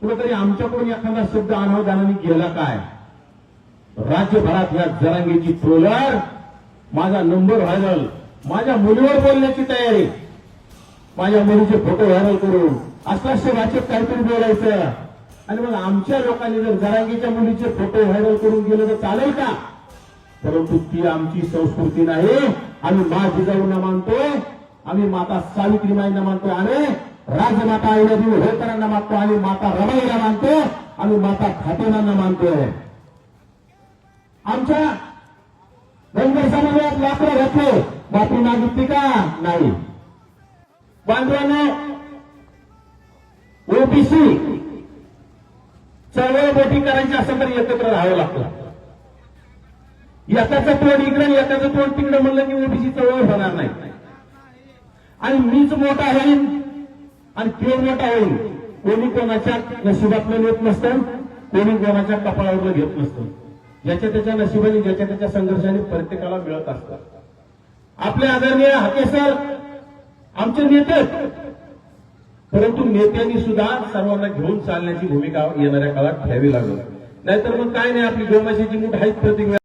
कुठेतरी आमच्याकडून एखादा शब्द अनावधानाने गेला काय, राज्यभरात या जरांगेची ट्रोलर, माझा नंबर व्हायरल, माझ्या मुलीवर बोलण्याची तयारी, माझ्या मुलीचे फोटो व्हायरल करून असलाशे वाचक काहीतरी बोलायचं, आणि मग आमच्या लोकांनी जर जरांगेच्या मुलीचे फोटो व्हायरल करून गेलं तर चालेल का? परंतु ती आमची संस्कृती नाही. आम्ही मा जिजाऊंना मानतोय, आम्ही माता सावित्रीबाईंना मानतोय, आणि राजमाता अहिल्यादेवी होळकरांना मानतो, आम्ही माता रमाईला मानतो, आम्ही माता खाटेनांना मानतोय. आमच्या धनगर समाजात लाकडं घातले, माफी मागितली का? नाही. बांधवांनो, ओबीसी चळवळ मोठी करायची असेल तर एकत्र राहावं लागतं. एकाचं तोंड इकडे एकाचं तोंड तिकडे म्हणलं की ओबीसी चळवळ होणार नाही. आणि मीच मोठा होईन आणि तो मोठा होईल, कोणी कोणाच्या नशिबातलं घेत नसतं, कोणी कोणाच्या कपाळावर घेत नसतं. ज्याच्या त्याच्या नशिबाने, ज्याच्या त्याच्या संघर्षाने प्रत्येकाला मिळत असतात. आपले आदरणीय हाके सर आमचे नेते, परंतु नेत्यांनी सुद्धा सर्वांना घेऊन चालण्याची भूमिका येणाऱ्या काळात घ्यावी लागेल. नाहीतर मग काय नाही, आपली गोमाशीची मूठ आहेच प्रत्येक